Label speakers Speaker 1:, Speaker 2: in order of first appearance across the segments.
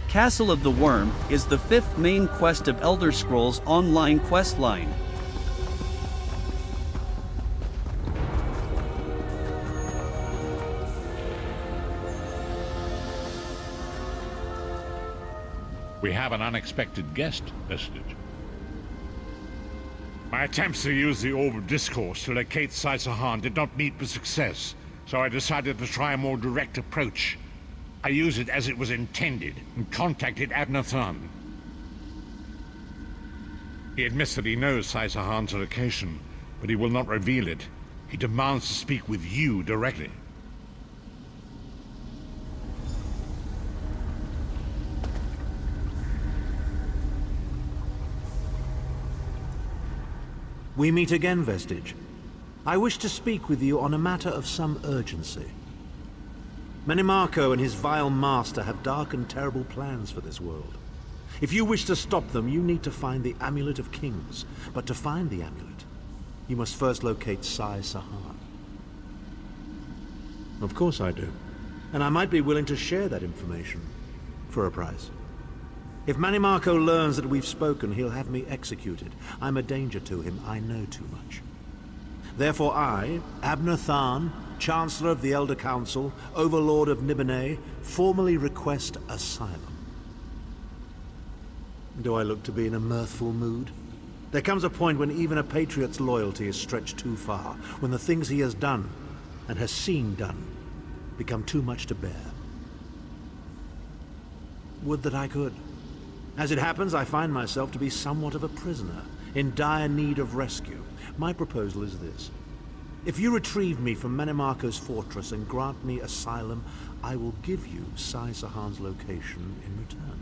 Speaker 1: Castle of the Worm is the 5th main quest of Elder Scrolls Online questline.
Speaker 2: We have an unexpected guest, Vestige. My attempts to use the Orb of Discourse to locate Sai Sahan did not meet with success, so I decided to try a more direct approach. I used it as it was intended and contacted Abnur Tharn. He admits that he knows Sai Sahan's location, but he will not reveal it. He demands to speak with you directly.
Speaker 3: We meet again, Vestige. I wish to speak with you on a matter of some urgency. Mannimarco and his vile master have dark and terrible plans for this world. If you wish to stop them, you need to find the Amulet of Kings. But to find the amulet, you must first locate Sai Sahan. Of course I do. And I might be willing to share that information for a price. If Mannimarco learns that we've spoken, he'll have me executed. I'm a danger to him. I know too much. Therefore I, Abnur Tharn, Chancellor of the Elder Council, Overlord of Nibene, formally request asylum. Do I look to be in a mirthful mood? There comes a point when even a patriot's loyalty is stretched too far, when the things he has done, and has seen done, become too much to bear. Would that I could. As it happens, I find myself to be somewhat of a prisoner, in dire need of rescue. My proposal is this. If you retrieve me from Mannimarco's fortress and grant me asylum, I will give you Sai Sahan's location in return.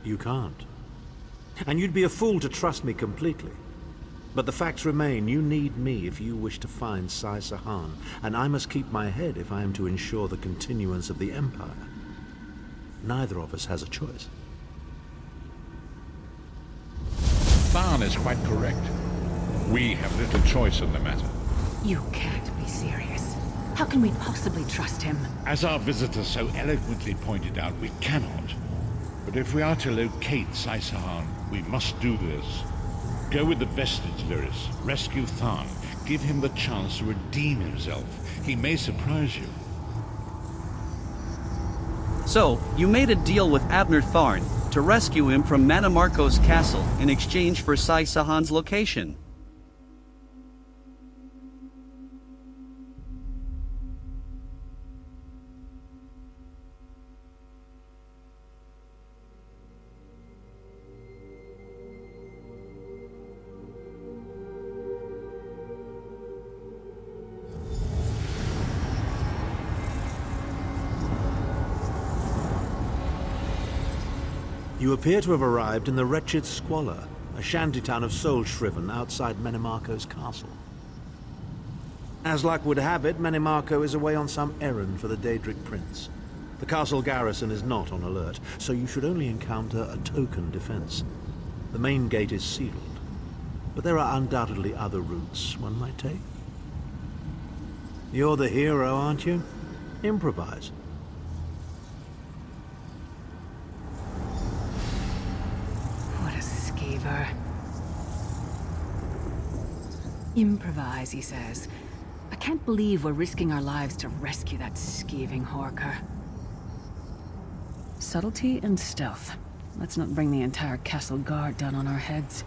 Speaker 3: You can't. And you'd be a fool to trust me completely. But the facts remain, you need me if you wish to find Sai Sahan, and I must keep my head if I am to ensure the continuance of the Empire. Neither of us has a choice.
Speaker 2: Tharn is quite correct. We have little choice in the matter.
Speaker 4: You can't be serious. How can we possibly trust him?
Speaker 2: As our visitor so eloquently pointed out, we cannot. But if we are to locate Sai Sahan, we must do this. Go with the Vestige, Lyris. Rescue Tharn. Give him the chance to redeem himself. He may surprise you.
Speaker 1: So, you made a deal with Abnur Tharn to rescue him from Mannimarco's castle in exchange for Sai Sahan's location.
Speaker 3: You appear to have arrived in the wretched Squalor, a shantytown of soul-shriven outside Mannimarco's castle. As luck would have it, Mannimarco is away on some errand for the Daedric Prince. The castle garrison is not on alert, so you should only encounter a token defense. The main gate is sealed, but there are undoubtedly other routes one might take. You're the hero, aren't you? Improvise.
Speaker 4: Improvise, he says. I can't believe we're risking our lives to rescue that scathing horker. Subtlety and stealth. Let's not bring the entire castle guard down on our heads.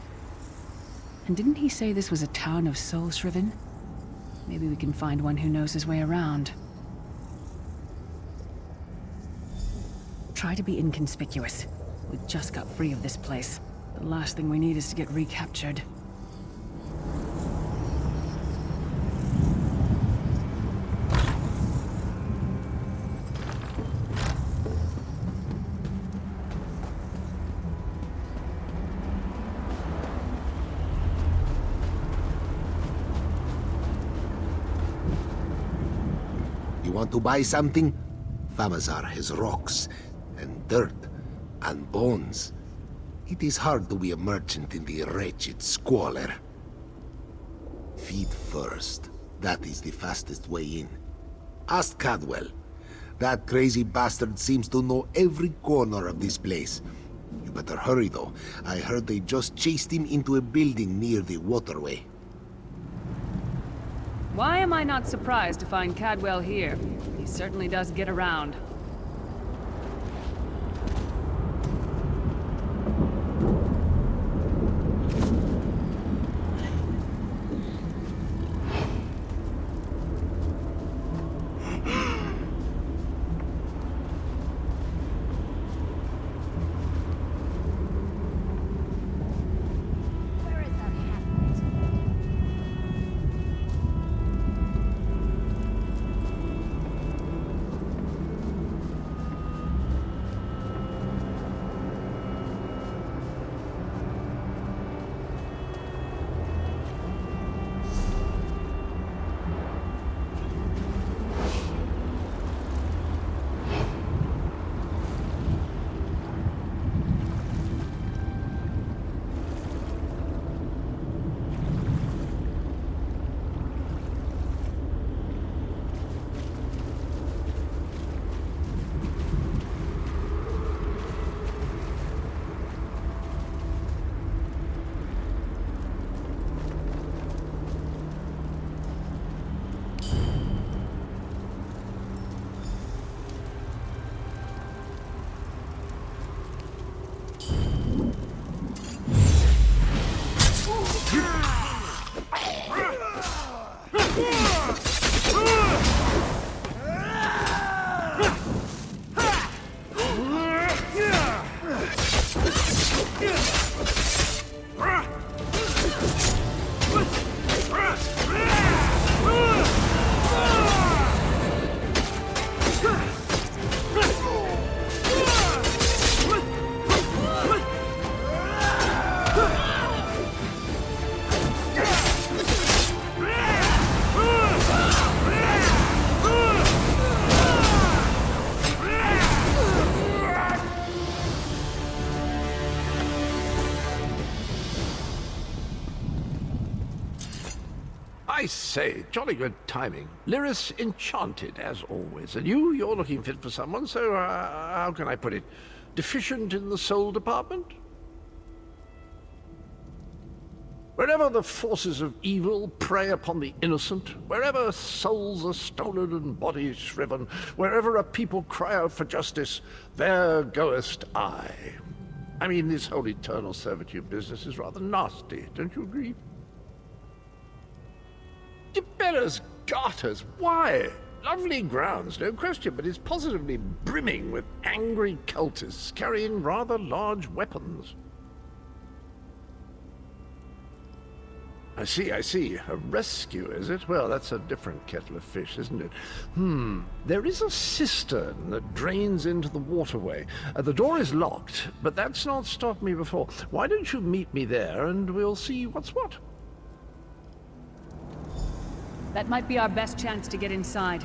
Speaker 4: And didn't he say this was a town of soul-shriven? Maybe we can find one who knows his way around. Try to be inconspicuous. We just got free of this place. The last thing we need is to get recaptured.
Speaker 5: You want to buy something? Famazar has rocks, and dirt, and bones. It is hard to be a merchant in the wretched Squalor. Feed first. That is the fastest way in. Ask Cadwell. That crazy bastard seems to know every corner of this place. You better hurry, though. I heard they just chased him into a building near the waterway.
Speaker 4: Why am I not surprised to find Cadwell here? He certainly does get around.
Speaker 6: I say, jolly good timing. Lyris enchanted, as always. And you're looking fit for someone, so, how can I put it? Deficient in the soul department? Wherever the forces of evil prey upon the innocent, wherever souls are stolen and bodies shriven, wherever a people cry out for justice, there goest I. I mean, this whole eternal servitude business is rather nasty, don't you agree? Tiberius Garters, why? Lovely grounds, no question, but it's positively brimming with angry cultists carrying rather large weapons. I see. A rescue, is it? Well, that's a different kettle of fish, isn't it? There is a cistern that drains into the waterway. The door is locked, but that's not stopped me before. Why don't you meet me there, and we'll see what's what?
Speaker 4: That might be our best chance to get inside.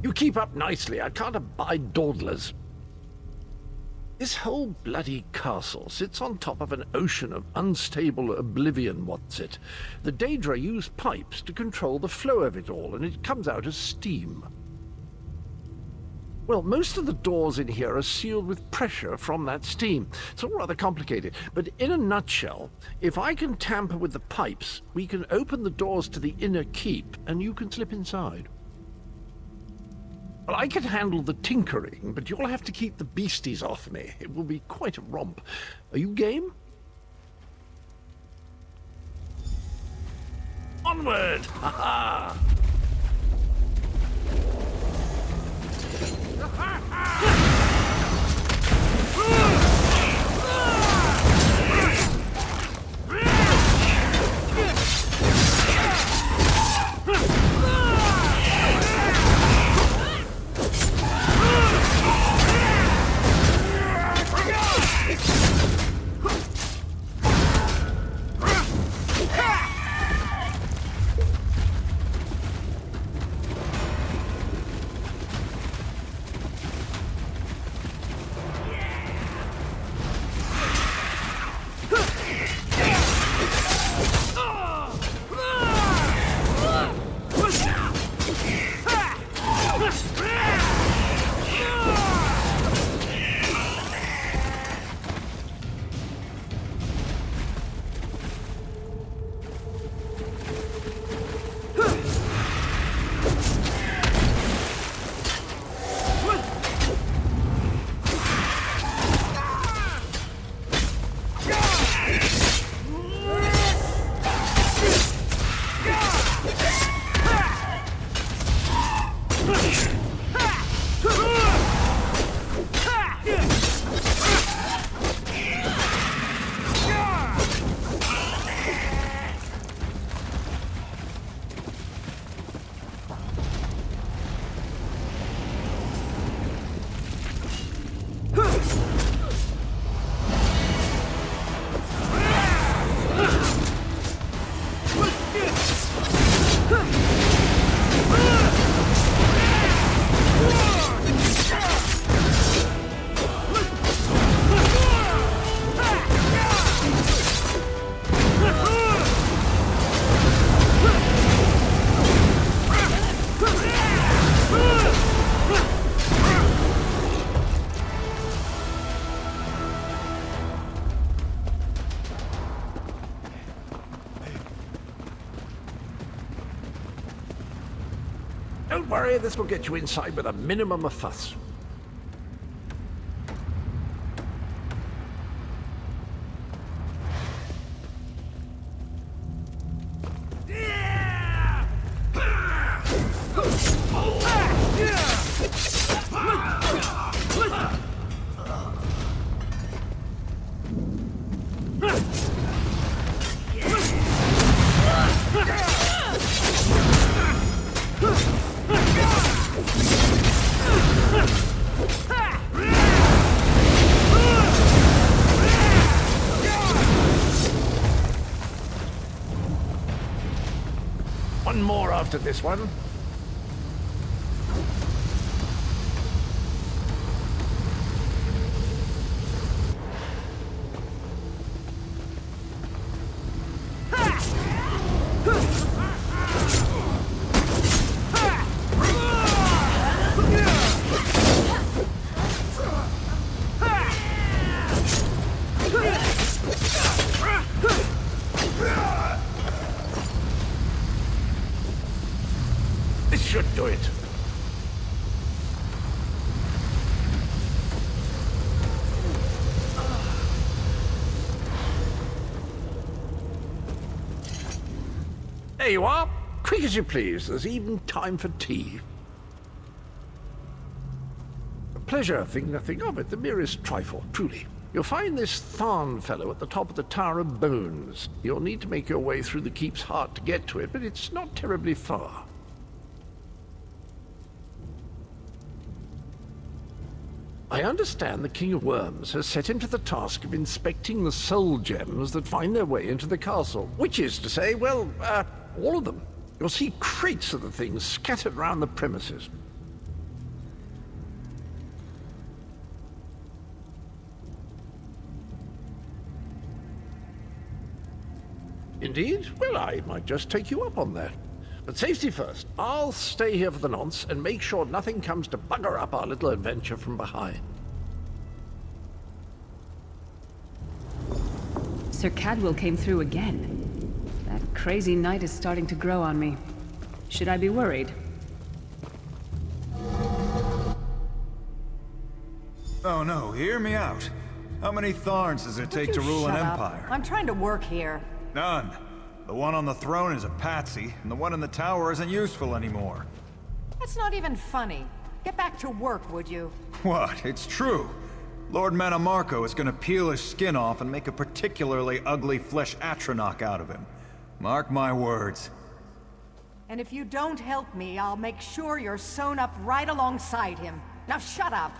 Speaker 6: You keep up nicely. I can't abide dawdlers. This whole bloody castle sits on top of an ocean of unstable oblivion, what's it? The Daedra use pipes to control the flow of it all, and it comes out as steam. Well, most of the doors in here are sealed with pressure from that steam. It's all rather complicated, but in a nutshell, if I can tamper with the pipes, we can open the doors to the inner keep, and you can slip inside. Well, I can handle the tinkering, but you'll have to keep the beasties off me. It will be quite a romp. Are you game? Onward! Ha-ha! Don't worry, this will get you inside with a minimum of fuss. One more after this one. This should do it. There you are. Quick as you please. There's even time for tea. A pleasure, think nothing of it. The merest trifle, truly. You'll find this Tharn fellow at the top of the Tower of Bones. You'll need to make your way through the keep's heart to get to it, but it's not terribly far. I understand the King of Worms has set him to the task of inspecting the soul gems that find their way into the castle. Which is to say, well, all of them. You'll see crates of the things scattered around the premises. Indeed? Well, I might just take you up on that. But safety first. I'll stay here for the nonce and make sure nothing comes to bugger up our little adventure from behind.
Speaker 4: Sir Cadwell came through again. That crazy night is starting to grow on me. Should I be worried?
Speaker 7: Oh no, hear me out. How many Tharns does it take to rule an empire?
Speaker 8: I'm trying to work here.
Speaker 7: None. The one on the throne is a patsy, and the one in the tower isn't useful anymore.
Speaker 8: That's not even funny. Get back to work, would you?
Speaker 7: What? It's true. Lord Mannimarco is gonna peel his skin off and make a particularly ugly flesh atronach out of him. Mark my words.
Speaker 8: And if you don't help me, I'll make sure you're sewn up right alongside him. Now shut up!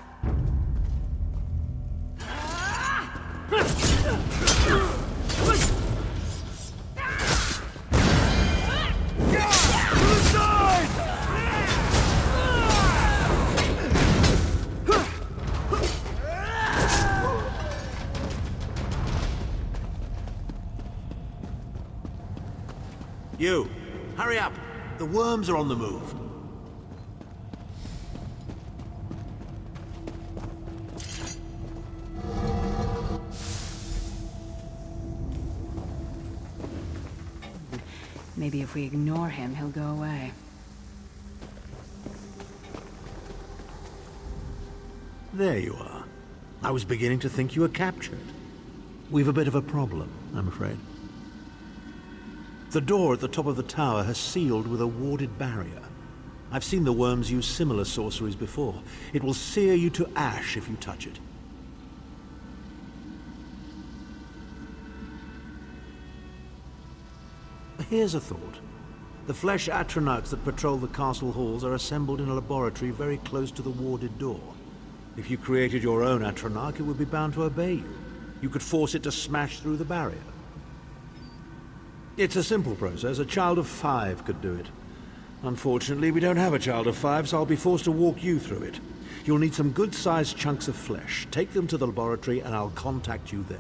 Speaker 3: You, hurry up. The worms are on the move.
Speaker 4: Maybe if we ignore him, he'll go away.
Speaker 3: There you are. I was beginning to think you were captured. We've a bit of a problem, I'm afraid. The door at the top of the tower has sealed with a warded barrier. I've seen the worms use similar sorceries before. It will sear you to ash if you touch it. Here's a thought. The flesh atronachs that patrol the castle halls are assembled in a laboratory very close to the warded door. If you created your own atronach, it would be bound to obey you. You could force it to smash through the barrier. It's a simple process. A child of 5 could do it. Unfortunately, we don't have a child of 5, so I'll be forced to walk you through it. You'll need some good-sized chunks of flesh. Take them to the laboratory and I'll contact you there.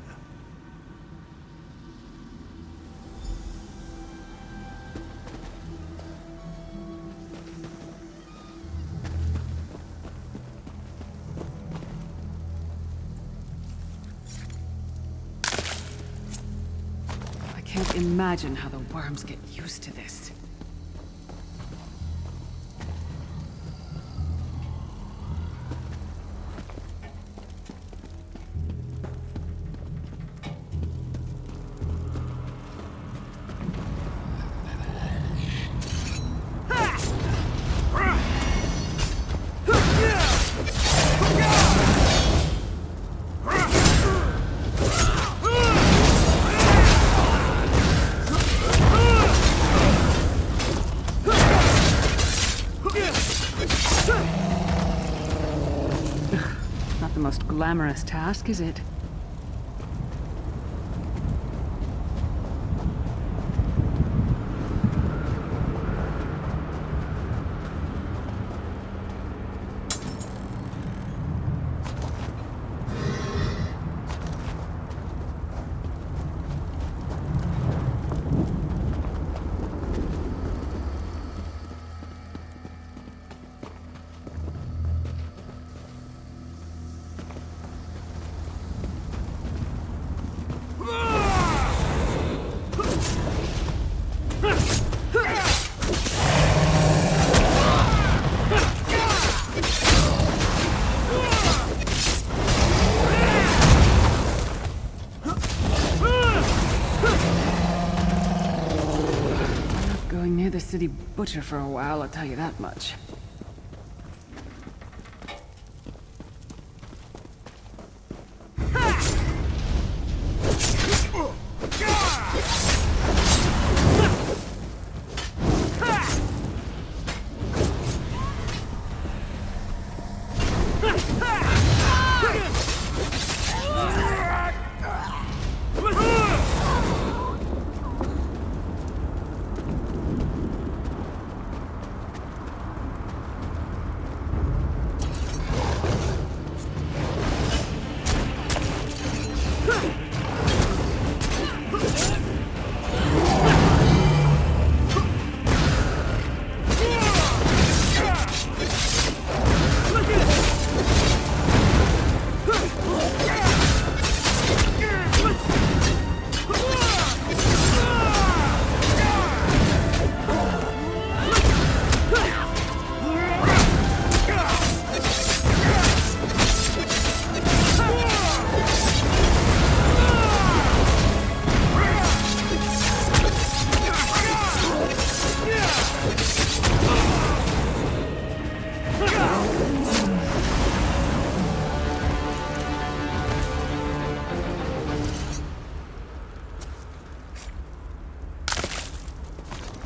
Speaker 4: I can't imagine how the worms get used to this. Not the most glamorous task, is it? Going near the city butcher for a while, I'll tell you that much.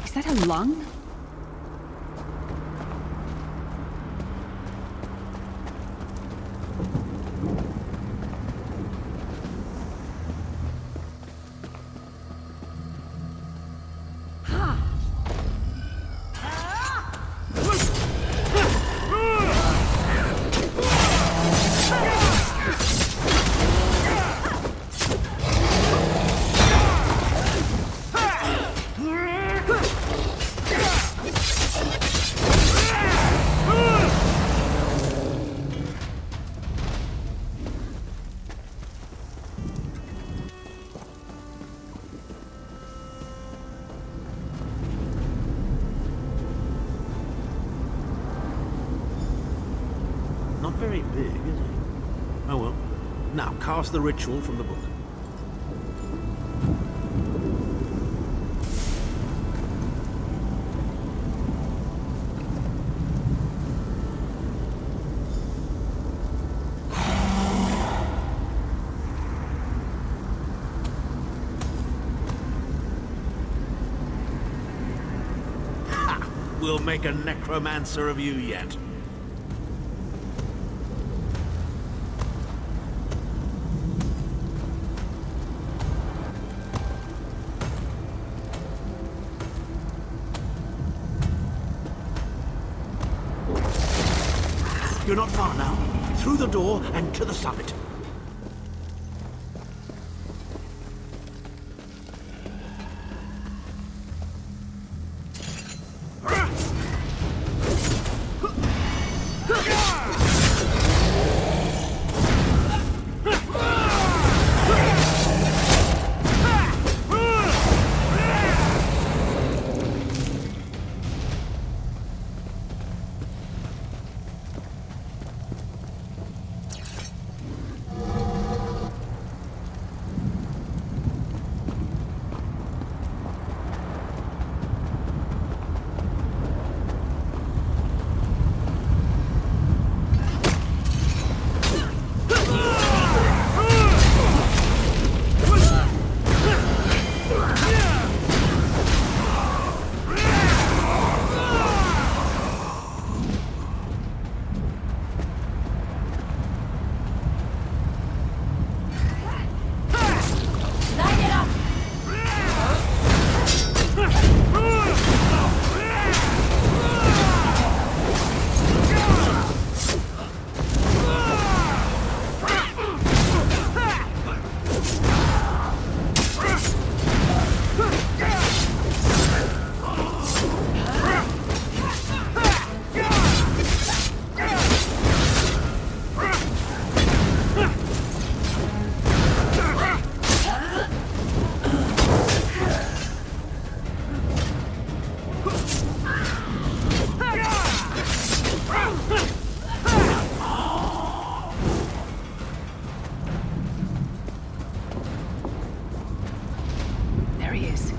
Speaker 4: Is that a lung?
Speaker 3: Not very big, is it? Oh well. Now, cast the ritual from the book. Ha! We'll make a necromancer of you yet. You're not far now. Through the door and to the summit.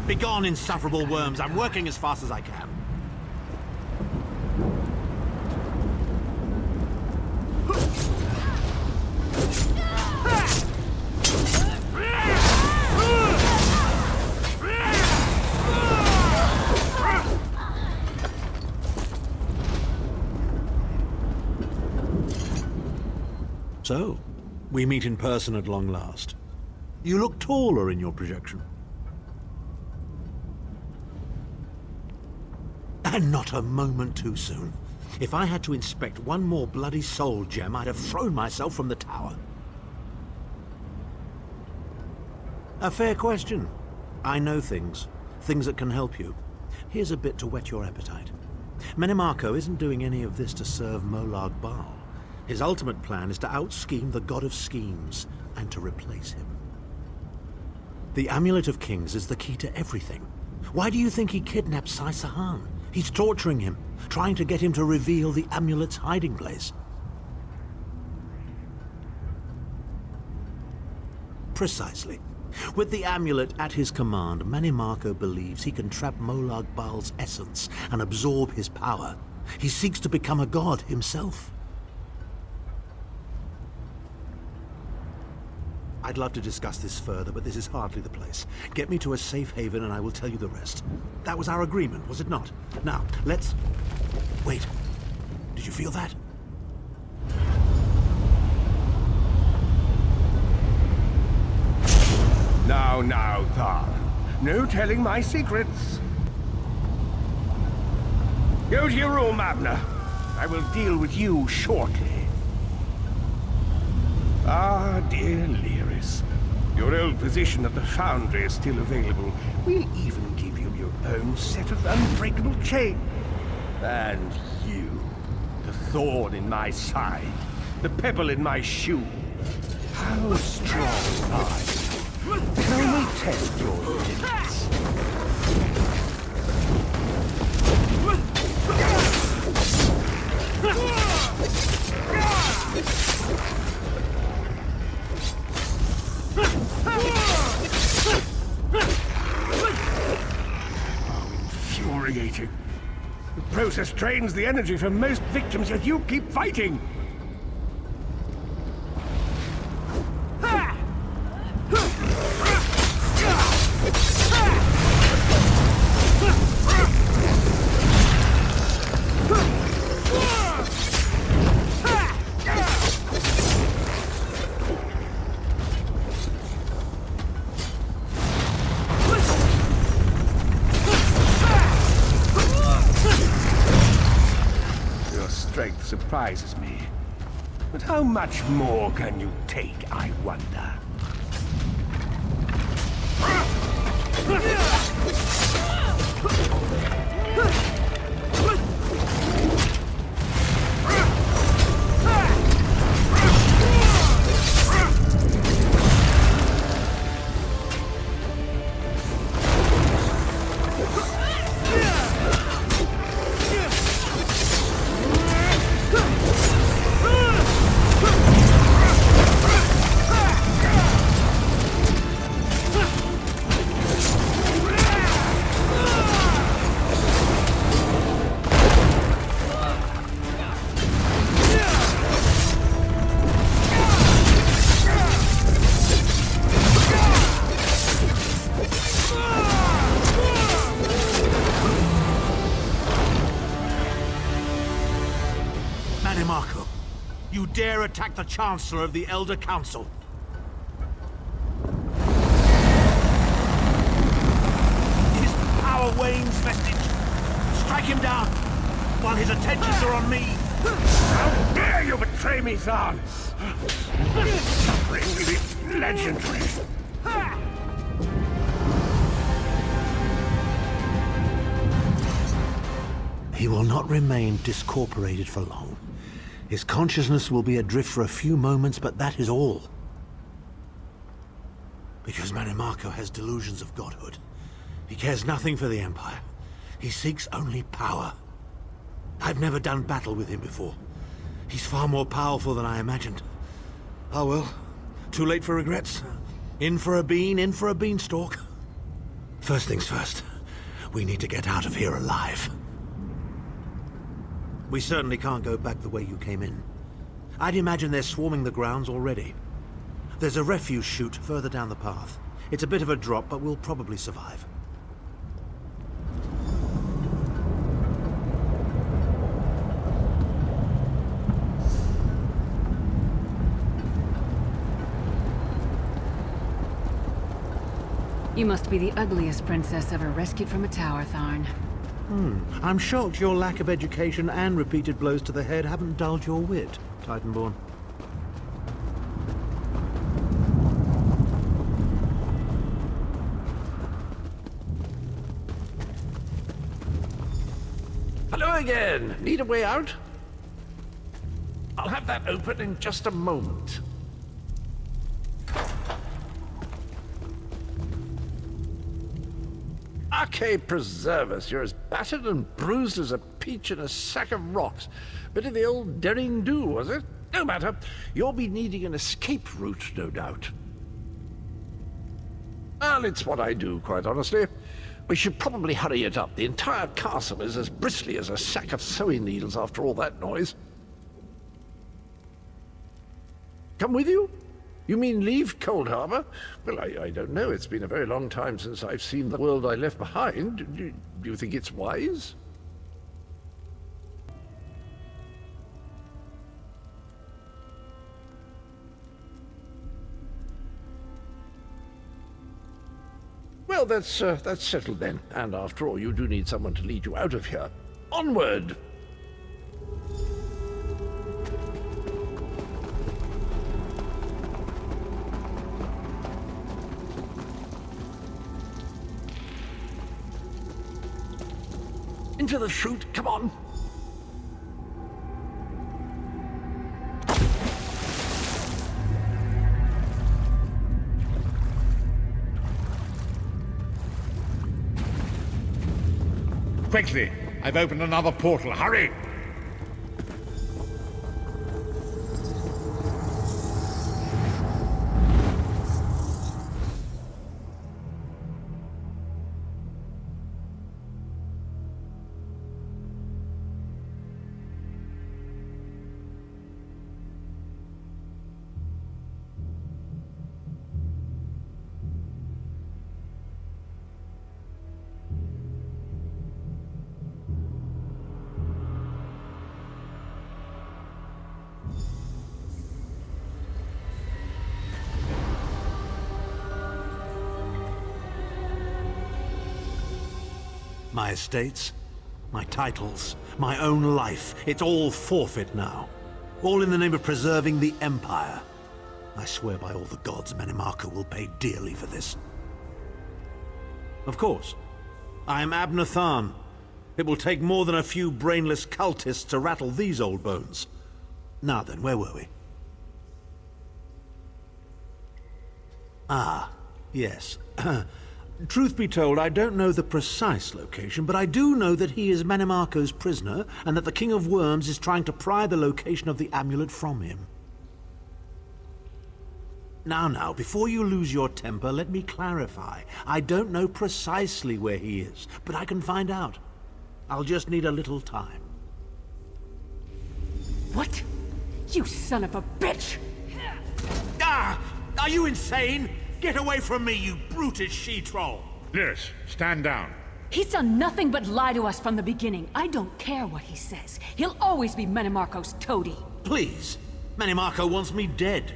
Speaker 3: Begone, insufferable worms. I'm working as fast as I can. So, we meet in person at long last. You look taller in your projection. And not a moment too soon. If I had to inspect one more bloody soul gem, I'd have thrown myself from the tower. A fair question. I know things. Things that can help you. Here's a bit to whet your appetite. Mannimarco isn't doing any of this to serve Molag Bal. His ultimate plan is to out-scheme the god of schemes and to replace him. The Amulet of Kings is the key to everything. Why do you think he kidnapped Sai Sahan? He's torturing him, trying to get him to reveal the amulet's hiding place. Precisely. With the amulet at his command, Mannimarco believes he can trap Molag Bal's essence and absorb his power. He seeks to become a god himself. I'd love to discuss this further, but this is hardly the place. Get me to a safe haven and I will tell you the rest. That was our agreement, was it not? Now, let's... Wait. Did you feel that?
Speaker 9: Now, Tharn. No telling my secrets. Go to your room, Abner. I will deal with you shortly. Ah, dear Lyris. Your old position at the Foundry is still available. We'll even give you your own set of unbreakable chains. And you, the thorn in my side, the pebble in my shoe. How strong are you? Can we test your limits? Infuriating. The process drains the energy from most victims, yet you keep fighting! Surprises me. But how much more can you take, I wonder?
Speaker 3: Mannimarco, you dare attack the Chancellor of the Elder Council. His power wanes, vestige. Strike him down, while his attentions are on me.
Speaker 9: How dare you betray me, Tharn! Suffering will be legendary.
Speaker 3: He will not remain discorporated for long. His consciousness will be adrift for a few moments, but that is all. Because Mannimarco has delusions of godhood. He cares nothing for the Empire. He seeks only power. I've never done battle with him before. He's far more powerful than I imagined. Oh well, too late for regrets. In for a bean, in for a beanstalk. First things first, we need to get out of here alive. We certainly can't go back the way you came in. I'd imagine they're swarming the grounds already. There's a refuse chute further down the path. It's a bit of a drop, but we'll probably survive.
Speaker 4: You must be the ugliest princess ever rescued from a tower, Tharn.
Speaker 3: I'm shocked your lack of education and repeated blows to the head haven't dulled your wit, Titanborn.
Speaker 6: Hello again. Need a way out? I'll have that open in just a moment. Arcade preserve us, you're as battered and bruised as a peach in a sack of rocks. Bit of the old derring-do, was it? No matter. You'll be needing an escape route, no doubt. Well, it's what I do, quite honestly. We should probably hurry it up. The entire castle is as bristly as a sack of sewing needles after all that noise. Come with you? You mean leave Cold Harbor? Well, I don't know. It's been a very long time since I've seen the world I left behind. Do you think it's wise? Well, that's settled then. And after all, you do need someone to lead you out of here. Onward! Into the chute, come on!
Speaker 2: Quickly! I've opened another portal. Hurry!
Speaker 3: My estates, my titles, my own life, it's all forfeit now. All in the name of preserving the Empire. I swear by all the gods, Mannimarco will pay dearly for this. Of course, I am Abnur Tharn. It will take more than a few brainless cultists to rattle these old bones. Now then, where were we? Ah, yes. Truth be told, I don't know the precise location, but I do know that he is Mannimarco's prisoner, and that the King of Worms is trying to pry the location of the amulet from him. Now, before you lose your temper, let me clarify. I don't know precisely where he is, but I can find out. I'll just need a little time.
Speaker 4: What? You son of a bitch!
Speaker 3: Ah! Are you insane? Get away from me, you brutish she-troll!
Speaker 2: Lyris, stand down.
Speaker 4: He's done nothing but lie to us from the beginning. I don't care what he says. He'll always be Mannimarco's toady.
Speaker 3: Please. Mannimarco wants me dead.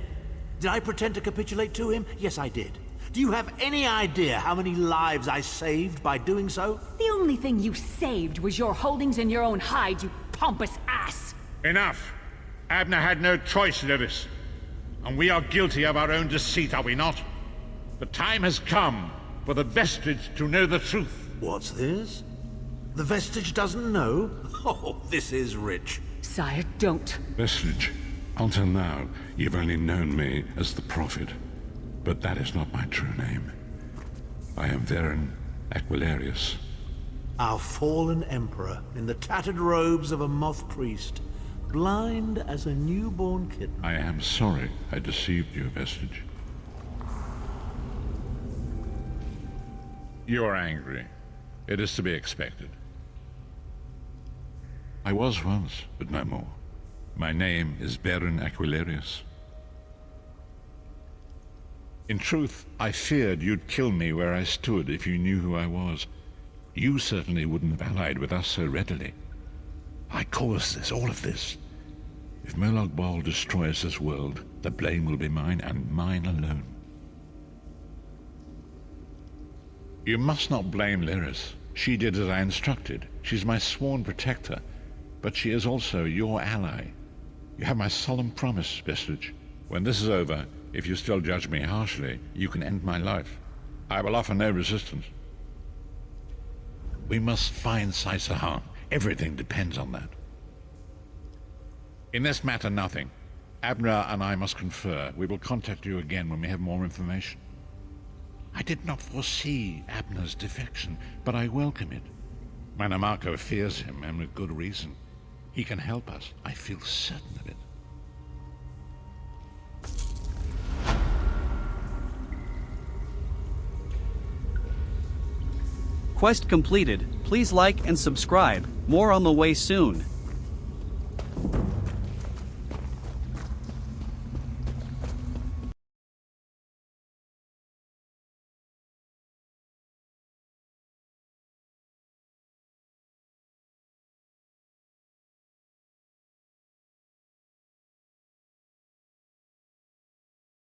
Speaker 3: Did I pretend to capitulate to him? Yes, I did. Do you have any idea how many lives I saved by doing so?
Speaker 4: The only thing you saved was your holdings in your own hide, you pompous ass!
Speaker 2: Enough! Abner had no choice, Lyris. And we are guilty of our own deceit, are we not? The time has come for the Vestige to know the truth.
Speaker 3: What's this? The Vestige doesn't know? Oh, this is rich.
Speaker 4: Sire, don't.
Speaker 10: Vestige, until now, you've only known me as the Prophet. But that is not my true name. I am Varen Aquilarius.
Speaker 3: Our fallen emperor, in the tattered robes of a moth priest, blind as a newborn kitten.
Speaker 10: I am sorry I deceived you, Vestige.
Speaker 2: You are angry. It is to be expected.
Speaker 10: I was once, but no more. My name is Varen Aquilarius.
Speaker 2: In truth, I feared you'd kill me where I stood if you knew who I was. You certainly wouldn't have allied with us so readily. I caused this, all of this. If Molag Bal destroys this world, the blame will be mine, and mine alone. You must not blame Lyris. She did as I instructed. She's my sworn protector, but she is also your ally. You have my solemn promise, Vestige. When this is over, if you still judge me harshly, you can end my life. I will offer no resistance. We must find Sai Sahan. Everything depends on that. In this matter, nothing. Abner and I must confer. We will contact you again when we have more information. I did not foresee Abner's defection, but I welcome it. Mannimarco fears him, and with good reason. He can help us. I feel certain of it.
Speaker 1: Quest completed. Please like and subscribe. More on the way soon.